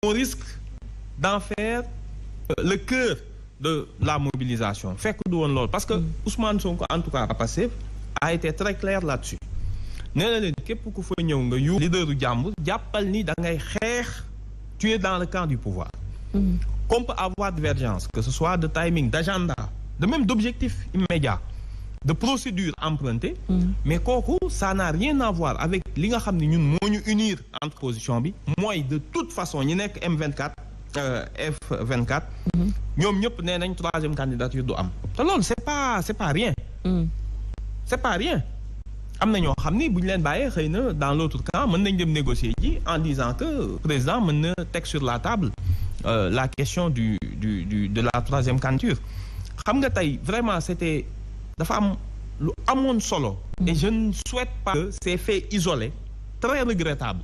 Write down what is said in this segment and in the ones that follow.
on risque d'en faire le cœur de la mobilisation fekk du woon loolu parce que Ousmane Sonko en tout cas Pastef a été très clair là-dessus nee na leen képp ku fa ñëw nga yu leaderu jàmbur jàppal ni da ngay xeex tu es dans le camp du pouvoir qu'on peut avoir divergence que ce soit de timing d'agenda de même d'objectifs immédiats de procédure empruntée mais kooku ça n'a rien à voir avec li nga xam ne ñun moo ñu unir entre position bi mooy de toute façon ñi nekk M24 F24 ñoom ñëpp nee nañ troisième candidature du am te loolu c'est pas rien c'est pas rien am na ñoo xam ni bu ñu leen bàyyee xëy na dans l'autre camp mën nañ dem négocier ji en disant que président mën na teg sur la table la question de la troisième candidature xam nga tey vraiment c'était dafa am lu amoon solo et je ne souhaite pas que ces faits isolés très regrettables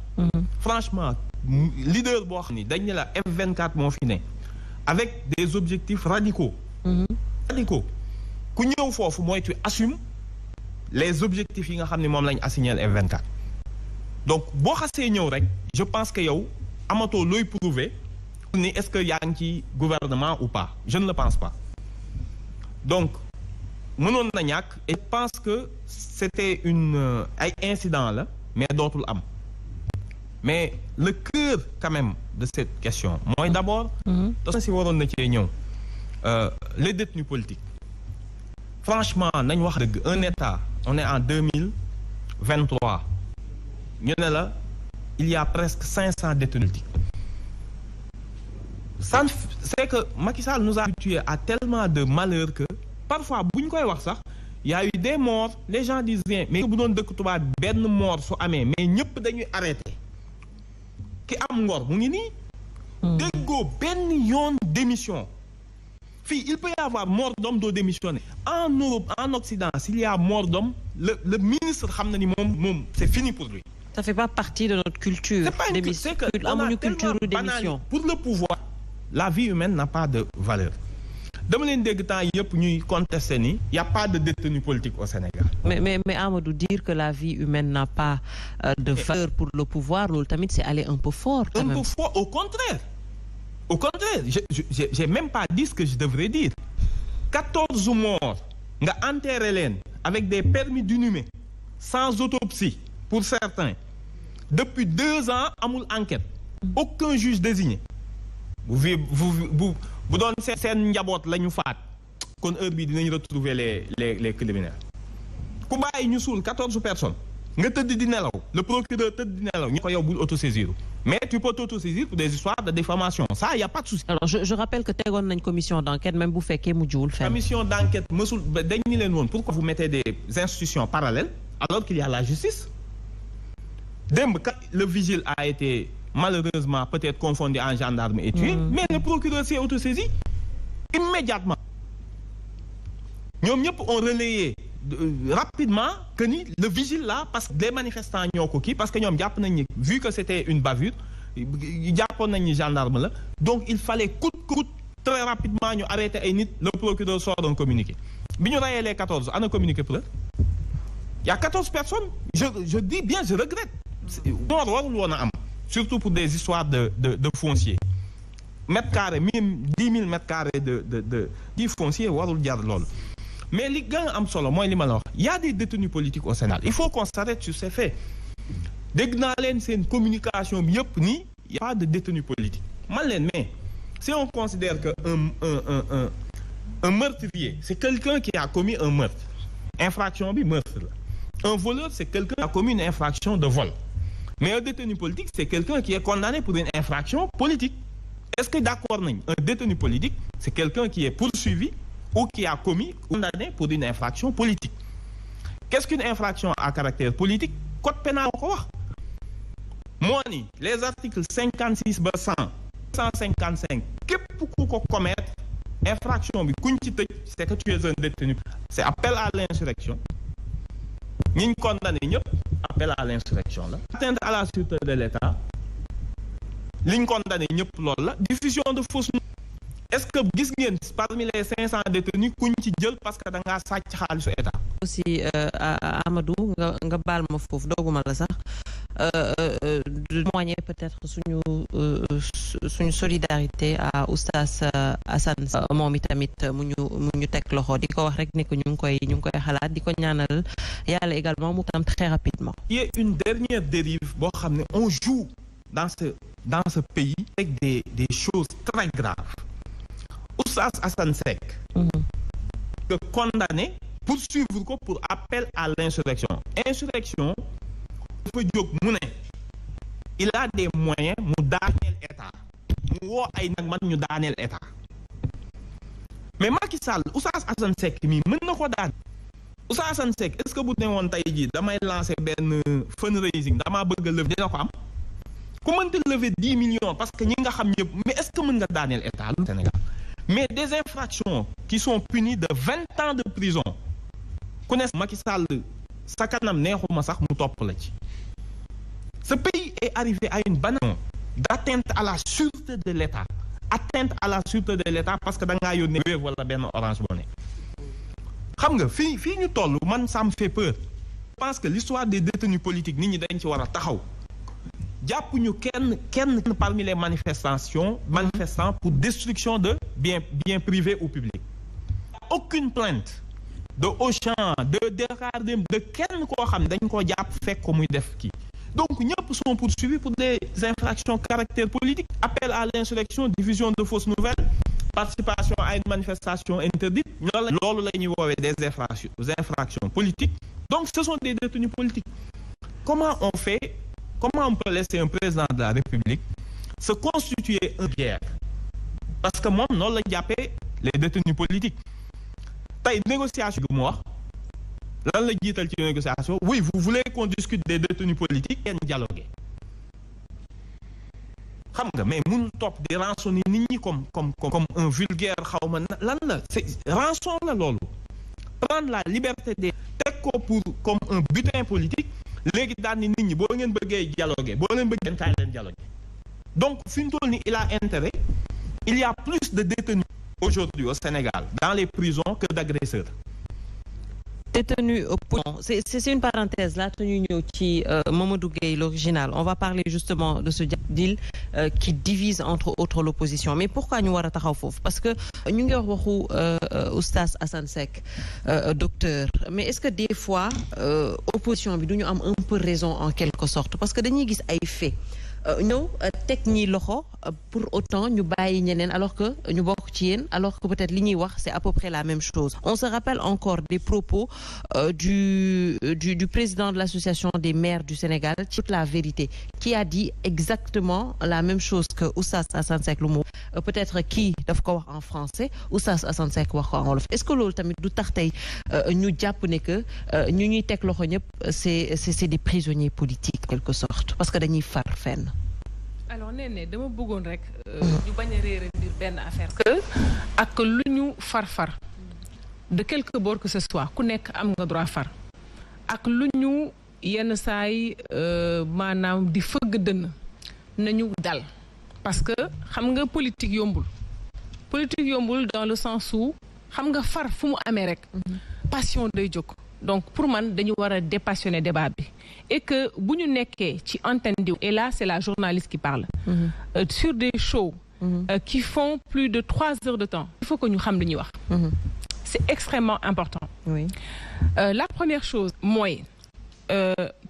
franchement leader boo xam ni dañ ne la F24 moo fi ne avec des objectifs radicaux radicaux ku ñëw foofu mooy tu assumes les objectifs yi nga xam ne moom lañ assigné F24 donc boo xasee ñëw rek je pense que yow amatoo looy prouver ni est-ce que yaa ngi ci gouvernement ou pas je ne le pense pas donc mënoon na ñàkk et je pense que c'était ay incident la mais dootul am mais le cœur quand même de cette question mooy d'abord te si waroon na cee ñëw les détenus politiques franchement nañ wax dëgg un état on est en 2023 ñu ne la il y a presque 500 détenus politiques ça c'est que Macky Sall nous a habitués à tellement de malheur que parfois bu ñu koy wax sax y a eu des morts les gens disent rien mais bu doon dëkk tubaab benn mort su amee mais ñëpp dañuy arrêté ki am ngor mu ngi nii déggoo benn yoon démission fii il peut y avoir mort d'homme doo démissionner en Europe en Occident s'il y a mort d'homme le ministre xam na ni moom c'est fini pour lui. Ça fait pas partie de notre culture. C'est que amuñu culture de démission. Pour le pouvoir la vie humaine n'a pas de valeur. dama leen dégg temps yëpp ñuy contester ni y a pas de détenu politique au Sénégal. mais Amadou dire que la vie humaine n'a pas de valeur pour le pouvoir loolu tamit c'est aller un peu fort. Un peu fort au contraire. Au contraire j'ai même pas dit ce que je devrais dire 14 morts nga enterré leen avec des permis d'inhumer sans autopsie pour certains depuis 2 ans amul enquête aucun juge désigné bu doon seen njaboot la ñu faat kon heure bii dinañ retrouver les criminels ku bàyyi ñu suul 14 personnes nga tëdd di nelaw le procureur tëdd di nelaw ñu ko yow bul autosaisir mais tu peux t'autosaisir pour des histoires de diffamation ça y a pas de souci. Alors je rappelle que tegoon nañ commission d'enquête même bu fekkee mu jiwul fenn. Commission d'enquête mësul dañ ñu leen woon pourquoi vous mettez des institutions parallèles alors qu'il y a la justice démb quand le vigile a été malheureusement peut-être confondu en gendarme et tué mais le procureur s'est autosaisi immédiatement ñoom ñëpp ont relayé rapidement que ni le vigile là parce que des manifestants ñoo ko kii parce que ñoom jàpp nañ ni vu que c'était une bavure jàppoon nañ ni gendarme la donc il fallait coûte que coûte très rapidement ñu arrêter ay nit le procureur sort un communiqué bi ñu rayee les 14 ana communiqué pour il y a 14 personnes je dis bien je regrette noor warul woon a am surtout pour des histoires de foncier mètres carrés 10 000 mètres carrés de foncier warul jar loolu mais li gën a am solo mooy li ma la wax y a des détenus politiques au Sénégal il faut qu'on s'arrête sur ces faits dégg naa leen seen communication bi yëpp nii y a pas de détenus politiques man leen mais si on considère que un meurtrier c'est quelqu'un qui a commis un meurtre infraction bi meurtre la un voleur c'est quelqu'un qui a commis une infraction de vol mais un détenu politique c'est quelqu'un qui est condamné pour une infraction politique est-ce que d'accord nañ un détenu politique c'est quelqu'un qui est poursuivi ou qui a commis condamné pour une infraction politique qu'est-ce qu'une infraction à caractère politique code pénal ko wax moo ni les articles 56 ba 155 képp ku ko commettre infraction bi kuñ ci tëj c'est que tu es un détenu c'est appel à l'insurrection ñiñ condamné ñëpp appel à l'insurrection la atteinte à la sûreté de l'État liñ condamné ñëpp loolu la diffusion de fausses nouvelles est-ce que gis ngeen parmi les 500 détenus kuñ ci jël parce que da ngaa sàcc xaalisu État aussi Amadou nga baal ma foofu dooguma la sax de témoigner peut-être suñu solidarité à Oustaz Assane moom itamit mu ñu teg loxo di ko wax rek ne que ñu ngi koy xalaat di ko ñaanal yàlla également mu tam très rapidement. Il y a une dernière dérive boo xam ne on joue dans ce pays avec des choses très graves. Oustaz Assane Seck que condamné poursuivre ko pour appel à l'insurrection. Insurrection dafa jóg mu ne il a des moyens mu daaneel état mu woo ay nag man ñu daaneel état mais Macky Sall Oustaz Assane Seck mii mën na ko daan. Oustaz Assane Seck est-ce que bu ne woon tey jii damay lancer benn fundraising damaa bëgg a lever dina ko am ku mënta lever 10 millions parce que ñi nga xam ñëpp mais est-ce que mën nga daaneel état lu Sénégal mais des infractions qui sont punies de 20 ans de prison ku ne Macky Sall sa kanam neexuma sax mu topp la ci. Ce pays est arrivé à une banane d'atteinte à la sûreté de l'État. Atteinte à la sûreté de l'État parce que da ngaa yónnee Wave wala benn Orange Money. Xam nga fii ñu toll man ça me fait peur. Je pense que l'histoire des détenus politiques nit ñi dañ ci war a taxaw. jàppuñu kenn parmi les manifestants pour destruction de biens privés ou publics. Aucune plainte de Auchan de Dakar de kenn koo xam dañ koo jàpp fekk ko muy def kii. Donc ñëpp sont poursuivis pour des infractions caractère politique, appel à l'insurrection, diffusion de fausses nouvelles, participation à une manifestation interdite. Loolu la ñuy woowee des infractions politiques. Donc ce sont des détenus politiques. Comment on peut laisser un président de la République se constituer un guerre? Parce que moom noonu la jàppee les détenus politiques. Tey négociation gu mu wax lan la jiital ci négociation? Oui, vous voulez qu'on discute des détenus politiques et dialoguer. Xam nga mais mënul topp di rançonner nit ñi comme un vulgaire xawma lan la c'est rançon la loolu. Prendre la liberté de teg ko pour comme un butin politique léegi daal ni nit ñi boo ngeen bëggee dialoguer boo leen bëggee kaay leen dialoguer. Donc fi mu toll nii il a intérêt. Il y a plus de détenus aujourd'hui au Sénégal dans les prisons que d'agresseurs. Détenu c'est une parenthèse là ñuy ñëw ci Mamadou Gueye l'original. On va parler justement de ce deal qui divise entre autres l'opposition. Mais pourquoi ñu war a taxaw foofu? Parce que ñu ngi wax waxu Oustaz Assane Seck docteur. Mais est-ce que des fois opposition bi du ñu am un peu raison en quelque sorte? Parce que dañuy gis ay faits ñëw teg ñi loxo pour autant ñu bàyyi ñeneen alors que ñu bokk ci yéen alors que peut-être li ñuy wax c'est à peu près la même chose. On se rappelle encore des propos du président de l'association des maires du Sénégal, Toute la Vérité, qui a dit exactement la même chose que Oustaz Assane Seck lu mu peut-être kii daf ko wax en français Oustaz Assane Seck wax ko en wolof. Est-ce que loolu tamit du tax tey ñu jàpp ne que ñu ñuy teg loxo ñëpp c'est des prisonniers politiques en quelque sorte parce que dañuy far fenn. Alors nee dama bëggoon rek ñu bañ a réere mbir benn affaire que ak lu ñu far de quelque bord que ce soit ku nekk am nga droit far ak lu ñu yenn saay maanaam di fëgg dënn nañu dal parce que xam nga politique yombul dans le sens où xam nga far fu mu amee rek passion day jóg. Donc pour man dañu war a dépassionner débat bi et que bu ñu nekkee ci antenne di et là c'est la journaliste qui parle sur des shows qui font plus de 3 heures de temps, il faut que ñu xam li ñuy wax. C'est extrêmement important. Oui. La première chose mooy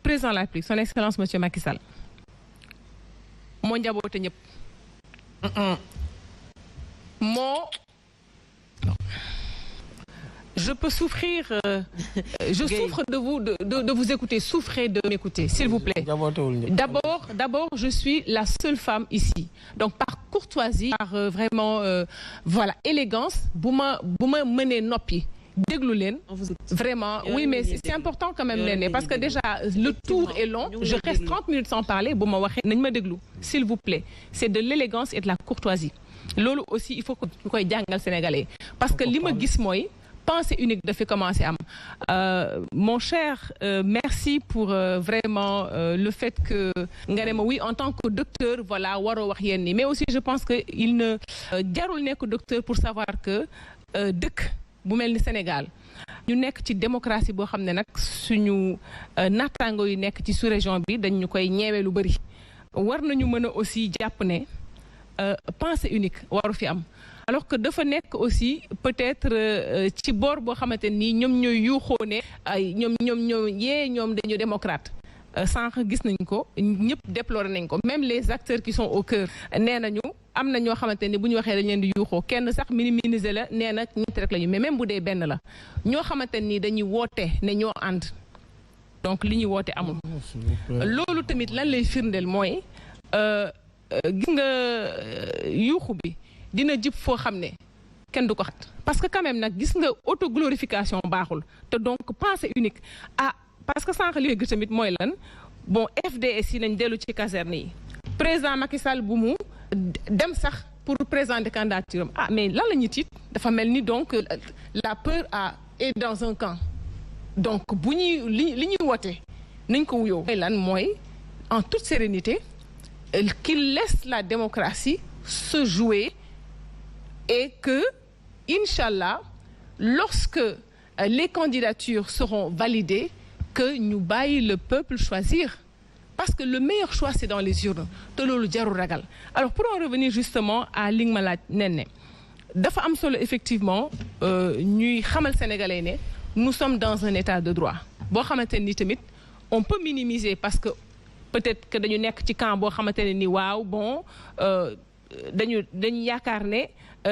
président de la République son excellence monsieur Macky Sall moo njaboote ñëpp je peux souffrir, je souffre de vous écouter, souffrez de m'écouter, s'il vous plaît. D'abord, je suis la seule femme ici. Donc, par courtoisie, par vraiment, voilà, élégance, bu ma mënee noppi, déglu leen. Vraiment, oui, mais c'est important quand même, Néné, parce que déjà, le tour est long. Je reste 30 minutes sans parler, bu ma waxee nañ ma déglu, s'il vous plaît. C'est de l'élégance et de la courtoisie. Loolu aussi, il faut que ñu koy jàngal Sénégalais. Parce que li ma gis mooy pensée unique de fait commencer am mon cher merci pour vraiment le fait que nga ne ma oui en tant que docteur voilà waroo wax yenn ni mais aussi je pense que il ne jarul nekk docteur pour savoir que dëkk bu mel ni Sénégal ñu nekk ci démocratie boo xam ne nag suñu naataango yu nekk ci sous-région bi dañ ñu koy ñeewee lu bëri war nañu mën a aussi jàpp ne pensée unique waru fi am alors que dafa nekk aussi peut-être ci boor boo xamante nii ñoom ñooy yuuxoo ne ay ñoom dañu démocrate sànq gis nañ ko ñëpp déploré nañ ko même les acteurs qui sont au cœur nee nañu am na ñoo xamante ni bu ñu waxee dañ leen di yuuxoo kenn sax minimiser la nee na ñetti rek la ñu mais même bu dee benn la ñoo xamante ni dañuy woote ne ñoo ànd donc li ñuy woote amul loolu tamit lan lay firndeel mooy gis nga yuuxu bi dina jib foo xam ne kenn du ko xat parce que quand même nag gis nga autoglorification baaxul te donc pensée unique parce que sànq léegi tamit mooy lan bon FDS yi nañ dellu ci caserne yi président Macky Sall bu mu dem sax pour présenter candidature am mais lan la ñuy tiit dafa mel ni donc la peur est dans un camp donc bu ñuy li ñuy woote nañ ko wuyoo mooy lan mooy en toute sérénité qu'il laisse la démocratie se jouer et que inchallah lorsque les candidatures seront validées que ñu bàyyi le peuple choisir parce que le meilleur choix c'est dans les urnes te loolu jarul ragal alors pour en revenir justement à li nga ma laaj nen ne dafa am solo effectivement ñuy xamal sénégalais ne nous sommes dans un état de droit boo xamante ni tamit on peut minimiser parce que peut-être que dañu nekk ci camp boo xamante ne ni waaw bon dañu yaakaar ne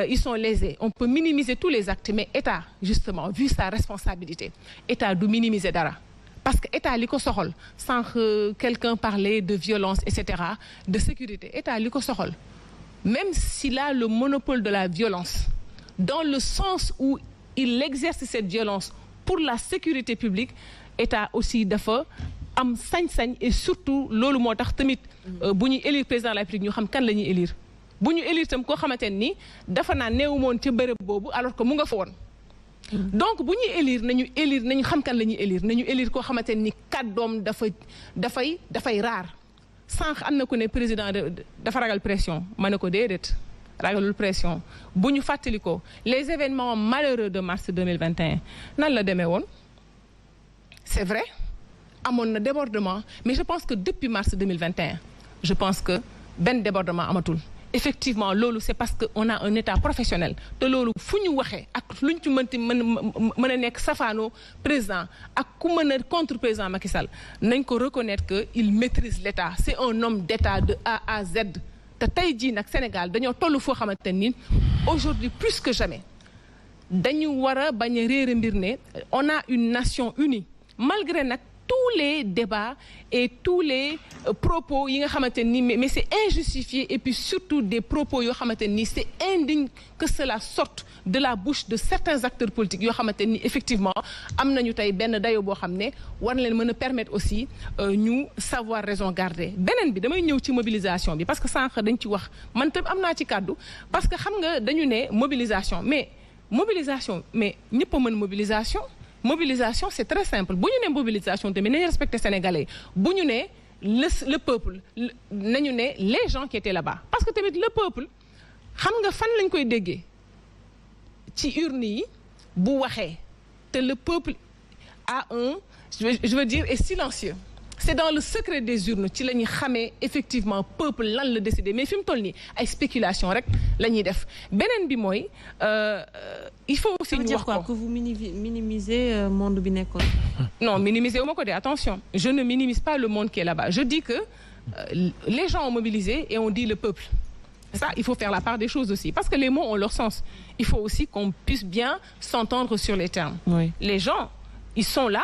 ils sont lésés on peut minimiser tous les actes mais état justement vu sa responsabilité état du minimiser dara parce que état li ko soxal sànq quelqu'un parlait de violence et cetera de sécurité état li ko soxal même s'il a le monopole de la violence dans le sens où il exerce cette violence pour la sécurité publique état aussi dafa am sañ-sañ et surtout loolu moo tax tamit bu ñuy élire président de la République ñu xam kan la ñuy élire bu ñu élire tam koo xamante ni dafa naa néew moon ca bërëb boobu alors que mu nga fa woon donc bu ñuy élire nañu xam kan la ñuy élire nañu élire koo xamante ni kàddoom dafay raar sànq am na ku ne président dafa ragal pression ma ne ko déedéet ragalul pression bu ñu fàttali ko les événements malheureux de mars 2021 nan la demee woon c'est vrai amoon na débordement mais je pense que depuis mars 2021 je pense que benn débordement amatul effectivement loolu c'est parce que on a un état professionnel te loolu fu ñu waxee ak luñ ci mën a nekk safaano président ak ku mën a contre président Macky Sall nañ ko reconnaître que il maîtrise l'état c'est un homme d'état de A à Z te tey jii nag Sénégal dañoo toll foo xamante ni aujourd'hui plus que jamais dañu war a bañ a réere mbir ne on a une nation unie malgré nag tous les débats et tous les propos yi nga xamante ni mais c'est injustifié et puis surtout des propos yoo xamante ni c'est indigne que cela sorte de la bouche de certains acteurs politiques yoo xamante ni effectivement am nañu tey benn dayo boo xam ne war na leen mën a permettre aussi ñu savoir raison garder beneen bi damay ñëw ci mobilisation bi parce que sànq dañ ci wax man tam am naa ci kàddu parce que xam nga dañu ne mobilisation mais ñëpp a mën mobilisation c'est très simple bu ñu ne mobilisation tamit nañu respecter sénégalais bu ñu ne le peuple nañu ne les gens qui étaient là-bas parce que tamit le peuple xam nga fan lañ koy déggee ci urne yi bu waxee te le peuple a je veux dire est silencieux c'est dans le secret des urnes ci la ñuy xamee effectivement peuple lan la décidé mais fi mu toll nii ay spéculation rek la ñuy def beneen bi mooy il faut aussi ñu wax ko que vous minimisez monde bi nekkoon. non minimiser wu ma ko de attention je ne minimise pas le monde qui est là-bas je dis que les gens ont mobilisé et on dit le peuple ça il faut faire la part des choses aussi parce que les mots ont leur sens il faut aussi qu'on puisse bien s'entendre sur les termes les gens ils sont là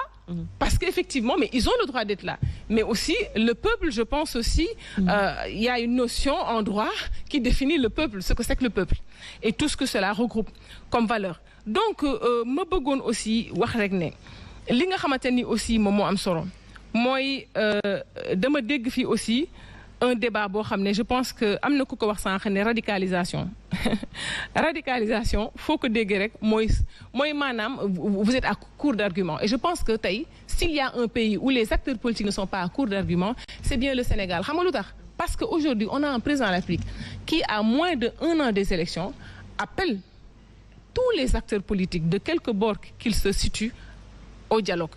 parce qu'effectivement mais ils ont le droit d'être là mais aussi le peuple je pense aussi il y a une notion en droit qui définit le peuple ce que c'est que le peuple et tout ce que cela regroupe comme valeur donc ma bëggoon aussi wax rek ne li nga xamante ni aussi moom moo am solo mooy dama dégg fii aussi un débat boo xam ne je pense que am na ku ko wax sànq ne radicalisation faut que dégg rek mooy maanaam vous êtes à court d'arguments et je pense que tey s'il y a un pays où les acteurs politiques ne sont pas à court d'arguments c'est bien le Sénégal xam nga lu tax parce que aujourd'hui on a un président de la République qui à moins de 1 an des élections appelle tous les acteurs politiques de quelque bord qu'ils se situent au dialogue.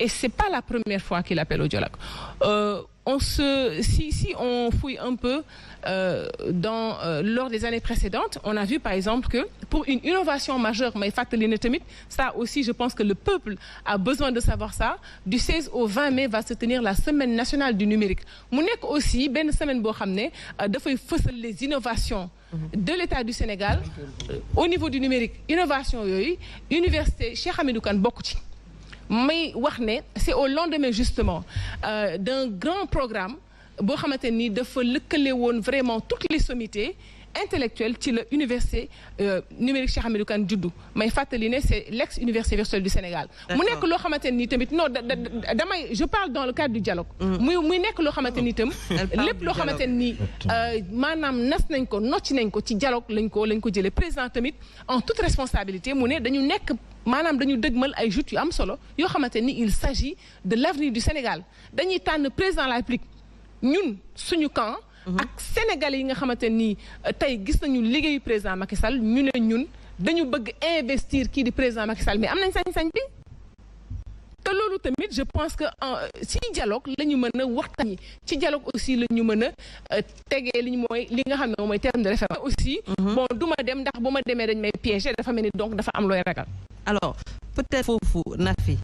Et c'est pas la première fois qu'il appelle au dialogue. Si on fouille un peu lors des années précédentes, on a vu par exemple que pour une innovation majeure, mais ça aussi je pense que le peuple a besoin de savoir ça, du 16 au 20 mai va se tenir la semaine nationale du numérique. Mu nekk aussi benn semaine boo xam ne dafay fësal les innovations de l'État du Sénégal au niveau du numérique. Innovation yooyu université Cheikh Hamidou Kane bokk ci. Mais c'est au lendemain justement d'un grand programme boo xamante ni dafa lëkkale woon vraiment toutes les sommités intellectuelles ci la université numérique Cheikh Hamidou Kane juddu may fàttali ne c'est l'ex-université virtuelle du Sénégal. Mu nekk loo xamante ni tamit non je parle dans le cadre du dialogue. muy nekk loo xamante ni tam lépp loo xamante ni maanaam nas nañ ko nocc nañ ko ci dialogue lañ ko jëlee président tamit en toute responsabilité mu ne dañu nekk maanaam dañu dëgmal ay joutes yu am solo yoo xamante ni il s'agit de l'avenir du Sénégal dañuy tànn président de la République ñun suñu camp ak Sénégalais yi nga xamante ni tey gis nañu liggéeyu président Macky Sall ñu ne ñun dañu bëgg investir kii di président Macky Sall mais am nañ sañ-sañ bi te loolu tamit je pense que ci dialogue la ñu mën a waxtaan ci dialogue aussi la ñu mën a tegee li nga xam ne mooy terme de référence aussi bon du ma dem ndax bu ma demee dañ may piéger dafa mel ni donc dafa am looy ragal. Alors peut-être foofu Nafi